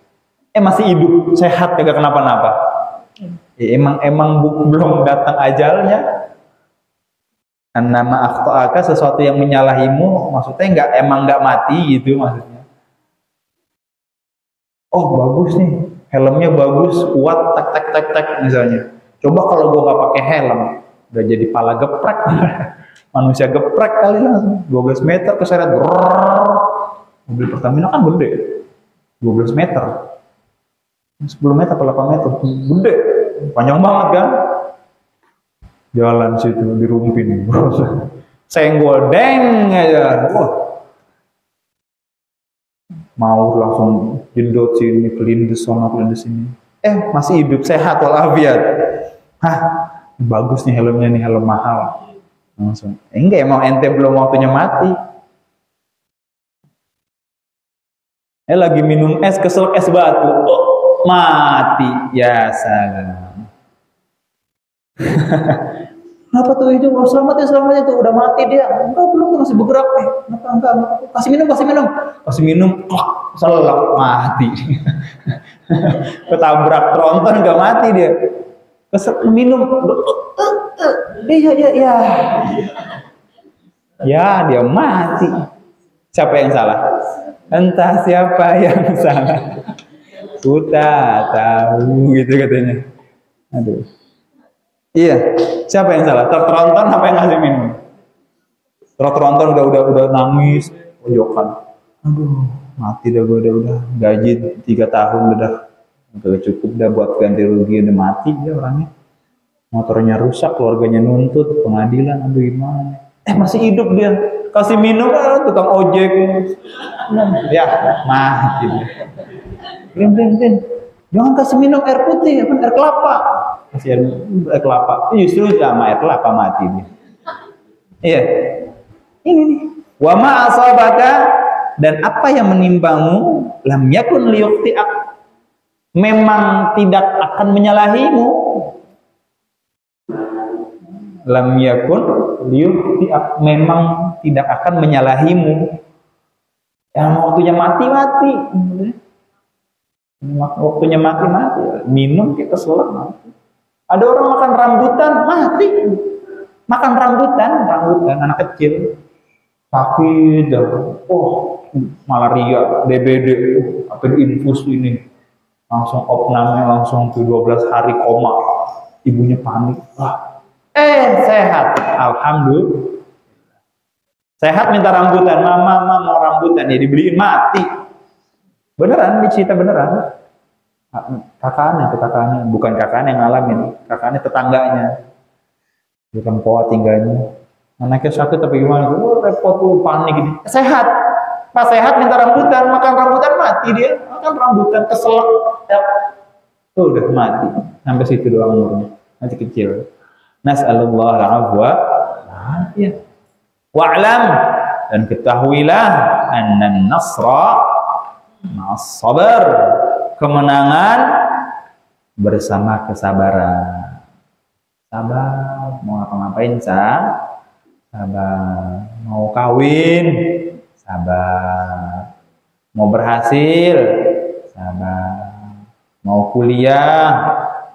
masih hidup, sehat, kagak kenapa-napa. Ya, emang belum datang ajalnya. Annama akhta'aka, sesuatu yang menyalahimu, maksudnya emang nggak mati gitu maksudnya. Oh bagus nih, helmnya bagus, kuat, tak misalnya. Coba kalau gua nggak pakai helm, udah jadi pala geprek, manusia geprek kali langsung. 12 meter keseret, mobil Pertamina kan gede, 12 meter, 10 meter atau 8 meter, gede. Panjang banget kan, jalan situ dirumpin, senggol deng aja, mau langsung jedot sini, kelindes sana, kelindes sini, masih hidup, sehat walafiat. Bagus nih helmnya nih, helm mahal, langsung, enggak, emang ente belum waktunya mati. Lagi minum es, kesel es batu, mati, ya salam. Kenapa tuh itu? Selamat ya tuh, udah mati dia. Enggak, belum, masih bergerak. Enggak. Kasih minum, selak, mati. Ketabrak tronton, enggak mati dia. Minum, ya dia mati. Siapa yang salah? Entah siapa yang salah. Kita tahu gitu katanya. Aduh. Iya, siapa yang salah? Tronton apa yang ngasih minum? Tronton udah nangis, pojokan. Aduh, mati dah gue, udah gaji 3 tahun udah cukup dah buat ganti rugi, udah mati dia orangnya. Motornya rusak, keluarganya nuntut, pengadilan, aduh gimana? Masih hidup dia. Kasih minum tukang ojek. Ya, mati dia. Rin. Jangan kasih minum air putih, air kelapa. Kasih air kelapa. Justru sama air kelapa mati dia. Iya. Ini nih. Wa ma asabaka, dan apa yang menimbamu, lam yakun liyukhti'ak, memang tidak akan menyalahimu. Lam yakun liyukhti'ak, memang tidak akan menyalahimu. Yang waktunya mati. Waktunya mati, minum kita keselak mati. Ada orang makan rambutan mati, makan rambutan anak kecil sakit dah, malaria, DBD, apa infus ini, langsung opname langsung tuh 12 hari koma, ibunya panik, sehat, alhamdulillah, sehat minta rambutan, mama mau rambutan, ya dibeliin mati, beneran, dicerita beneran, kakaknya, bukan kakaknya yang ngalamin, kakaknya tetangganya, di Rempoa tinggalnya. Anaknya sakit tapi gimana? Repot tuh, panik gini. Sehat. Pas sehat minta rambutan, makan rambutan mati dia. Makan rambutan keselak. Ya. Tuh udah mati. Sampai situ doang umurnya. Masih kecil. Nas'alullah al-afwa. Ya. Wa'lam dan ketahuilah annan nasra ma'as sabar. Kemenangan bersama kesabaran. Sabar, mau ngapa-ngapain, sabar, mau kawin, sabar, mau berhasil, sabar, mau kuliah,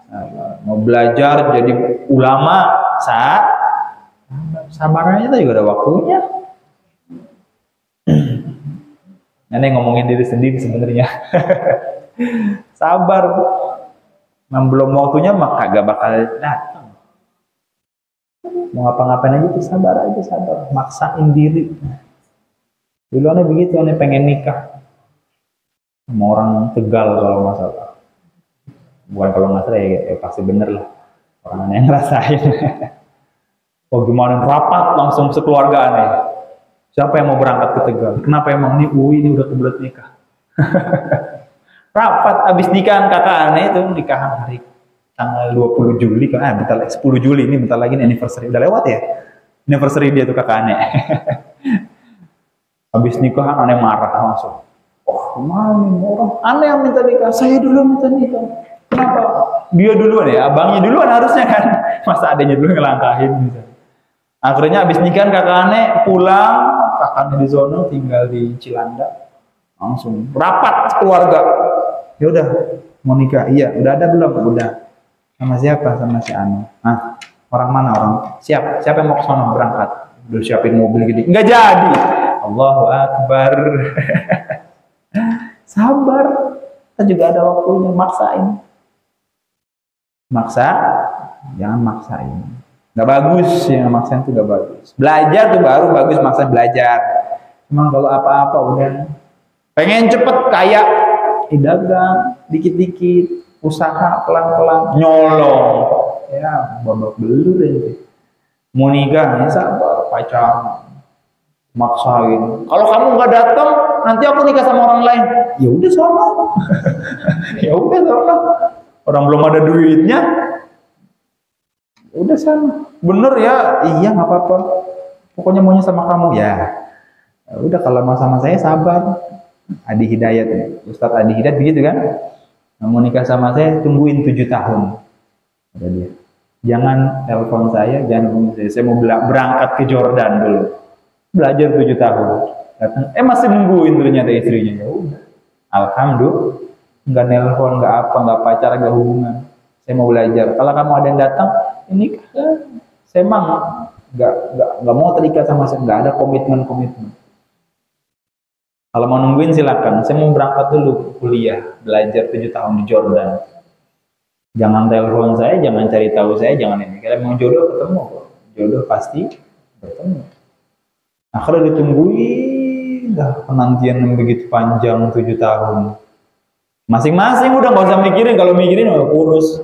sabar, mau belajar jadi ulama, sabar aja juga ada waktunya. Ini ngomongin diri sendiri sebenarnya. Sabar, belum waktunya maka gak bakal datang. Mau ngapa-ngapain aja tuh sabar, maksain diri. Dulu aneh begitu, aneh pengen nikah sama orang Tegal kalau nggak salah. Bukan kalau nggak salah ya pasti bener lah, orang aneh yang ngerasain. Gimana rapat langsung sekeluarga aneh. Siapa yang mau berangkat ke Tegal? Kenapa emang nih? Ini udah kebelet nikah. Rapat abis nikahan kakak aneh itu, nikahan hari tanggal 20 Juli kan, bentar lagi 10 Juli ini, bentar lagi anniversary, udah lewat ya anniversary dia tuh kakak aneh. Habis nikahan aneh marah langsung, kemana nih orang aneh yang minta nikah, saya dulu minta nikah, kenapa dia duluan ya, abangnya duluan harusnya kan, masa adanya dulu ngelangkahin misalnya. Akhirnya habis nikahan kakak aneh pulang, kakaknya di sono tinggal di Cilanda, langsung rapat keluarga, ya udah mau nikah, iya udah ada belum, udah. Sama siapa? Sama si Anu. Orang mana orang? Siapa yang mau ke sana berangkat? Udah siapin mobil gini. Enggak jadi. Allahu Akbar. Sabar. Kita juga ada waktunya, maksain. Jangan maksain. Nggak bagus ya, maksain itu nggak bagus. Belajar tuh baru bagus, maksain belajar. Emang kalau apa-apa udah pengen cepet kaya, dagang dikit-dikit. Usaha pelan-pelan, nyolong, ya babak belur ini. Mau nikah, ya sabar, pacaran, maksain. Kalau kamu nggak datang, nanti aku nikah sama orang lain. Ya udah sama, ya udah sama. Orang belum ada duitnya, udah sama. Bener ya, iya nggak apa-apa. Pokoknya maunya sama kamu ya. Udah kalau mau sama saya sabar. Adi Hidayat, Ustadz Adi Hidayat begitu kan? Mau nikah sama saya, tungguin 7 tahun. Kata dia. Jangan telepon saya, jangan hubungi saya mau berangkat ke Jordan dulu. Belajar 7 tahun. Datang, masih nungguin ternyata istrinya. Ya udah. Alhamdulillah. Nggak nelpon, nggak apa, nggak pacar, nggak hubungan. Saya mau belajar. Kalau kamu ada yang datang, ini saya emang nggak mau terikat sama saya, nggak ada komitmen. Kalau mau nungguin silakan. Saya mau berangkat dulu kuliah, belajar 7 tahun di Jordan. Jangan telepon saya, jangan cari tahu saya, jangan ini. Kalau mau jodoh ketemu, jodoh pasti bertemu. Akhirnya ditungguin, penantian yang begitu panjang 7 tahun. Masing-masing udah nggak usah mikirin, kalau mikirin udah kurus.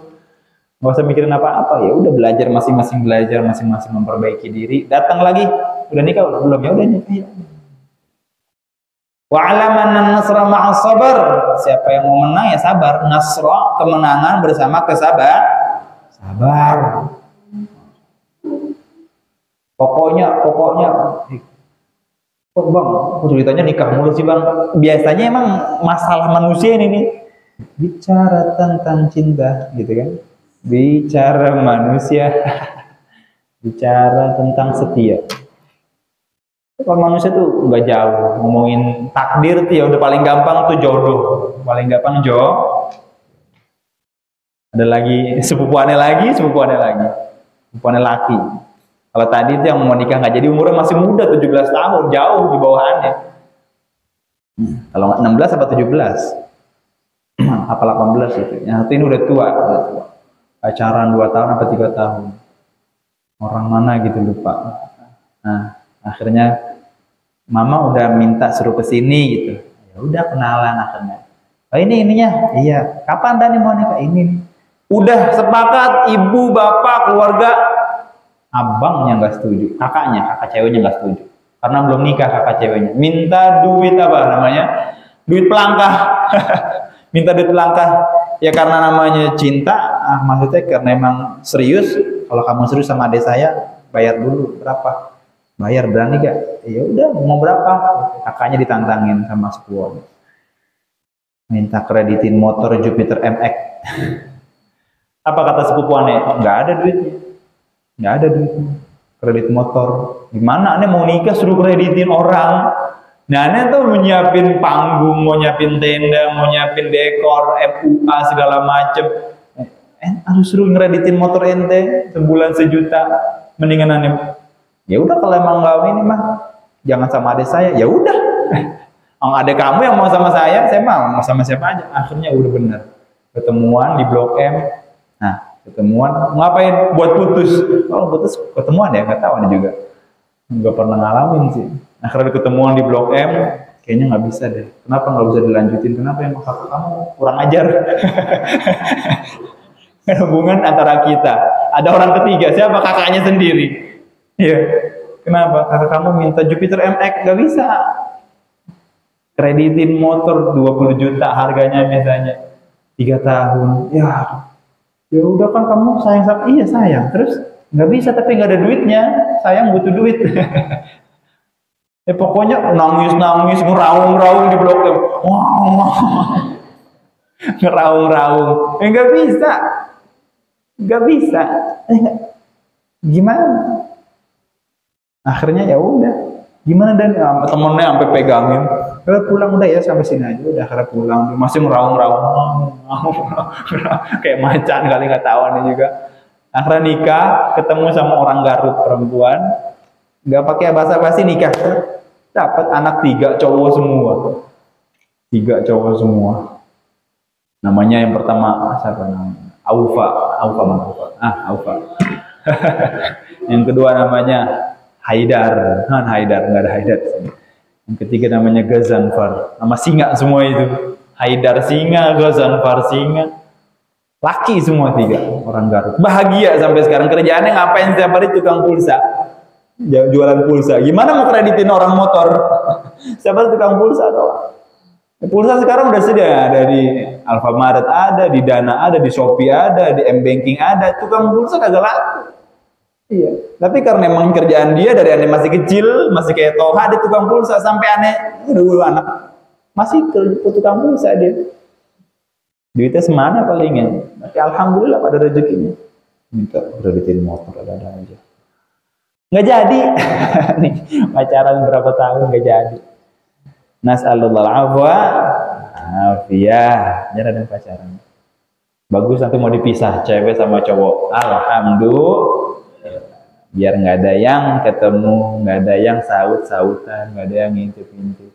Nggak usah mikirin apa-apa, ya udah belajar masing-masing memperbaiki diri. Datang lagi, udah nikah belum? Ya udah nikah. Ya. Wa'lam anna nasra ma'as sabar. Siapa yang mau menang ya sabar. Nasra, kemenangan bersama sabar. Pokoknya bang, ceritanya nikah mulu sih bang. Biasanya emang masalah manusia ini nih. Bicara tentang cinta gitu kan. Bicara manusia. Bicara tentang setia. Kalau manusia tuh nggak jauh, ngomongin takdir tuh ya udah paling gampang tuh jodoh, paling gampang Ada lagi sepupuannya lagi, sepupuannya laki. Kalau tadi itu yang mau nikah nggak jadi, umurnya masih muda, 17 tahun, jauh di bawah aneh. Kalau nggak 16 apa 17? Apa 18 itu. Yang satu ini udah tua. Pacaran 2 tahun apa 3 tahun. Orang mana gitu lupa. Nah, akhirnya mama udah minta suruh ke sini gitu. Ya udah kenalan akhirnya. Oh ini ininya. Iya. Kapan Dani mau nikah? Ini. Udah sepakat ibu, bapak, keluarga. Abangnya nggak setuju, kakak ceweknya nggak setuju, karena belum nikah kakak ceweknya. Minta duit apa namanya? Duit pelangkah. Minta duit pelangkah. Ya karena namanya cinta, maksudnya karena emang serius. Kalau kamu serius sama adik saya, bayar dulu berapa? Bayar, berani gak? Ya udah, mau berapa? Kakaknya ditantangin sama sepupu. Minta kreditin motor Jupiter MX. Apa kata sepupuannya? Nggak ada duitnya. Nggak ada duit, kredit motor. Gimana aneh mau nikah suruh kreditin orang? Nah aneh tuh mau nyiapin panggung, mau nyiapin tenda, mau nyiapin dekor, FUA segala macem. Harus suruh kreditin motor ente sebulan 1 juta. Mendingan aneh, ya udah kalau emang nggak ini mah jangan sama adik saya. Ya udah, adik kamu yang mau sama saya mau sama siapa aja. Akhirnya udah bener ketemuan di Blok M. Nah ketemuan ngapain? Buat putus. Kalau putus ketemuan ya nggak tahu nih juga, nggak pernah ngalamin sih. Nah karena ketemuan di Blok M kayaknya nggak bisa deh. Kenapa nggak bisa dilanjutin? Kenapa emang kakak kamu kurang ajar? Hubungan antara kita ada orang ketiga, siapa? Kakaknya sendiri. Iya. Kenapa? Kakak kamu minta Jupiter MX, nggak bisa. Kreditin motor 20 juta harganya misalnya 3 tahun. Ya udah kan kamu sayang sama, iya sayang, terus nggak bisa tapi nggak ada duitnya, sayang butuh duit. Pokoknya nangis ngeraung di Blok M, ngeraung, nggak bisa, gimana? Akhirnya ya udah, gimana dan temennya sampai pegangin, pulang udah ya sampai sini aja, udah akhirnya pulang, masih ngeraung, kayak macan kali nggak tahu nih juga. Akhirnya nikah, ketemu sama orang Garut perempuan, nggak pakai basa-basi nikah, dapat anak 3 cowok semua, 3 cowok semua. Namanya yang pertama siapa namanya? Aufa. Yang kedua namanya Haidar, nggak ada Haidar. Yang ketiga namanya Gazanfar, nama singa semua itu. Haidar singa, Gazanfar singa. Laki semua 3 orang Garut. Bahagia sampai sekarang. Kerjaannya ngapain setiap hari? Tukang pulsa. Jualan pulsa. Gimana mau kreditin orang motor? Setiap hari tukang pulsa doang. Pulsa sekarang udah sedia, ada di Alfamart ada, di Dana ada, di Shopee ada, di M-Banking ada. Tukang pulsa kagak laku. Iya. Tapi karena emang kerjaan dia dari aneh masih kecil, masih kayak Toha, dia tukang pulsa sampai aneh dulu anak masih ke tukang pulsa dia. Duitnya semana palingnya. Tapi alhamdulillah pada rezekinya. Minta kreditin motor ada aja. Nggak jadi. Nih, pacaran berapa tahun nggak jadi. Nas'alullah al-afwa afiyah. Jangan ada pacaran. Bagus nanti mau dipisah cewek sama cowok. Alhamdulillah. Biar nggak ada yang ketemu, nggak ada yang saut-sautan, nggak ada yang ngintip-ngintip.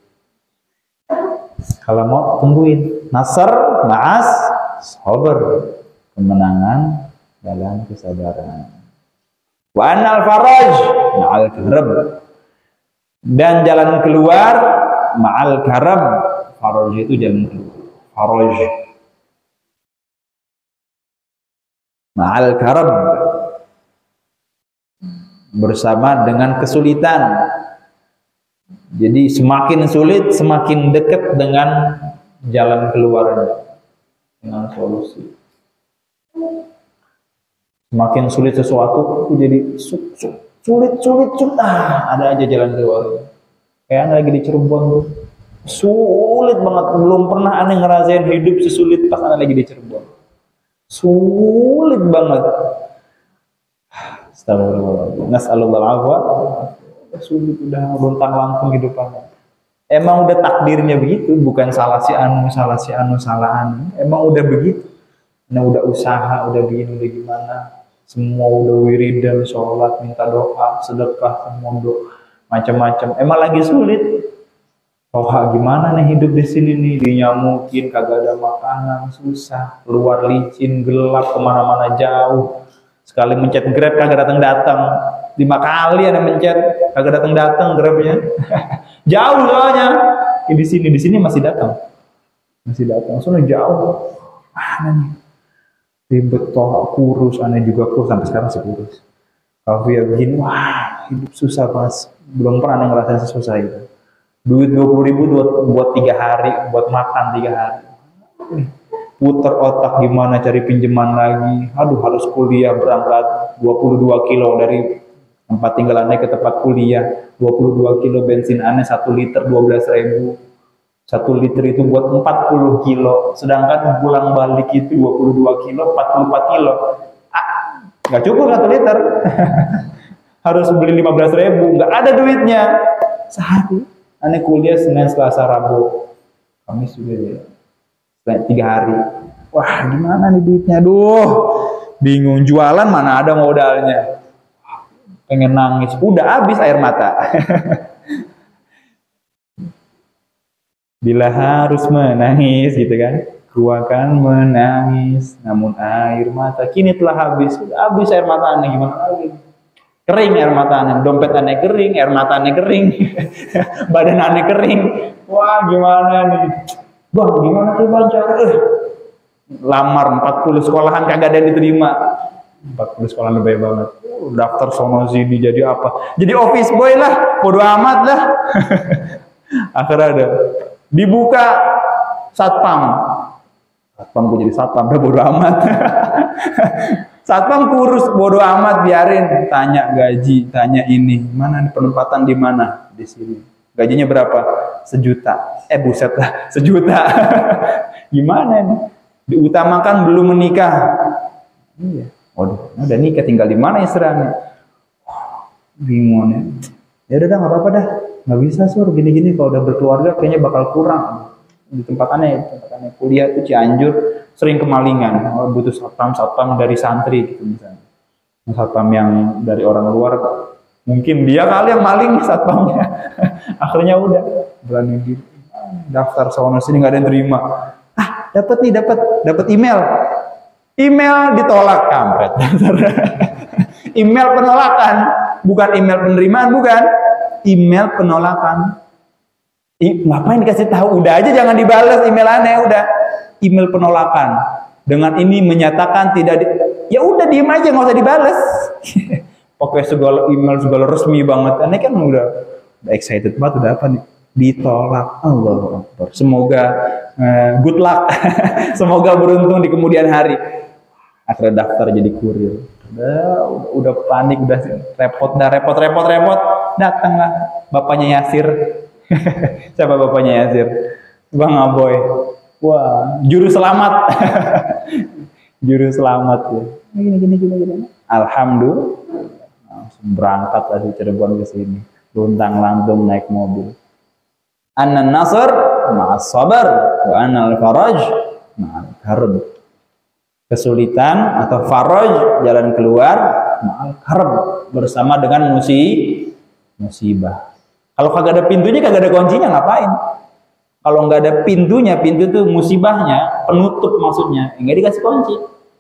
Kalau mau tungguin nasr ma'as sabar, kemenangan dalam kesabaran. Wa anal faraj ma'al karab, dan jalan keluar ma'al karab. Faraj itu jalan keluar. Faraj ma'al karab, bersama dengan kesulitan. Jadi semakin sulit, semakin dekat dengan jalan keluarnya, dengan solusi. Semakin sulit sesuatu, jadi sulit. Ada aja jalan keluarnya. Kayak lagi di Cirebon tuh, sulit banget. Belum pernah aneh ngerasain hidup sesulit pas aneh lagi di Cirebon. Sulit banget. Astagfirullah. Nas'alullah al-afwa. Sulit, udah lontang-lantung hidupannya. Emang udah takdirnya begitu, bukan salah si anu, salah anu. Emang udah begitu. Nah udah usaha, udah begini, udah gimana. Semua udah wiridan, sholat, minta doa, sedekah, semua doa, macam-macam. Emang lagi sulit. Toha gimana nih hidup di sini nih, dinyamukin, kagak ada makanan, susah, keluar licin, gelap, kemana-mana jauh. Sekali mencet Grab kagak datang-datang, 5 kali ada mencet kagak datang-datang Grabnya. Jauh soalnya. Di sini masih datang, soalnya jauh. Mana nih? Ribet, toha, kurus, aneh juga kurus, sampai sekarang masih kurus. Kalau dia begini, wah hidup susah mas, belum pernah ada ngerasain sesusah itu. Duit 20.000 buat 3 hari, buat makan 3 hari. Putar otak gimana cari pinjaman lagi. Aduh, harus kuliah berangkat 22 kilo dari tempat tinggal aneh ke tempat kuliah. 22 kilo bensin aneh 1 liter 12.000. 1 liter itu buat 40 kilo. Sedangkan pulang balik itu 22 kilo, 44 kilo. Nggak cukup 1 liter. Harus beli 15.000. Nggak ada duitnya. Sehari. Aneh kuliah Senin, Selasa, Rabu, Kamis juga ya. 3 hari. Wah, gimana nih duitnya? Duh, bingung. Jualan mana ada modalnya. Pengen nangis. Udah habis air mata. Bila harus menangis gitu kan. Ku akan menangis. Namun air mata kini telah habis. Udah habis air mata aneh. Gimana lagi? Kering air mata aneh, dompet aneh kering, air mata aneh kering, badan aneh kering. Wah gimana nih? Bang gimana tuh bang cara? Lamar 40 sekolahan kagak ada yang diterima. 40 sekolahan lebih banget. Daftar sono sini jadi apa? Jadi office boy lah, bodo amat lah. Akhirnya ada dibuka satpam. Satpam gue jadi satpam, bodo amat. Satpam kurus, bodo amat, biarin. Tanya gaji, tanya ini, mana nih penempatan di mana? Di sini. Gajinya berapa? 1 juta. Buset lah, 1 juta. Gimana nih? Diutamakan belum menikah. Iya. Waduh, udah nikah, tinggal di mana istilahnya? Bingung ya. Ya udah, nggak apa-apa dah. Nggak bisa sur, gini-gini kalau udah berkeluarga kayaknya bakal kurang. Di tempat aneh kuliah itu Cianjur sering kemalingan, butuh satpam dari santri gitu misalnya. Satpam yang dari orang luar, mungkin dia kali yang maling satpamnya. Akhirnya udah berani gitu. Daftar sono sini nggak ada yang terima. Dapat email ditolak, kampret. Email penolakan, bukan email penerimaan, bukan email penolakan. Ngapain dikasih tahu? Udah aja jangan dibalas email aneh, udah email penolakan. Dengan ini menyatakan tidak ya udah diem aja, nggak usah dibalas. Pakai segala email segala resmi banget. Aneh kan udah excited banget, udah apa nih? Ditolak. Allahu Akbar. Semoga good luck. Semoga beruntung di kemudian hari. Akhirnya daftar jadi kurir. Udah panik, udah repot. Datanglah bapaknya Yasir. Siapa bapaknya Yasir? Bang Aboy. Wah, juru selamat. Juru selamat ya. Gini. Alhamdulillah. Langsung berangkat dari Cirebon ke sini. Luntang-lantung naik mobil. Annan nasr ma'as sabar wa anal faraj ma'al karb. Kesulitan atau faraj, jalan keluar, ma'al karb, bersama dengan musibah. Kalau kagak ada pintunya, kagak ada kuncinya, ngapain? Kalau nggak ada pintunya, pintu itu musibahnya, penutup maksudnya, nggak dikasih kunci.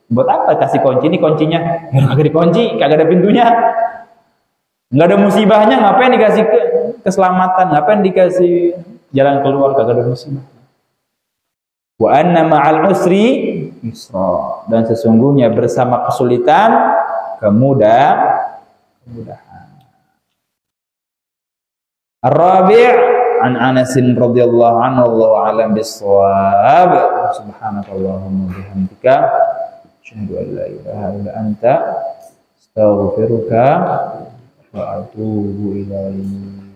Buat apa kasih kunci? Ini kuncinya kagak dikunci, kagak ada pintunya, nggak ada musibahnya, ngapain dikasih keselamatan? Ngapain dikasih jalan keluar? Kagak ada musibah. Wa anna ma'al usri yusra, dan sesungguhnya bersama kesulitan kemudahan. Ar-Rabi' an Anas radhiyallahu anhu, wallahu a'lam bis-shawab. Subhanakallahumma wa bihamdika asyhadu an la ilaha illa anta astaghfiruka wa atubu ilaik.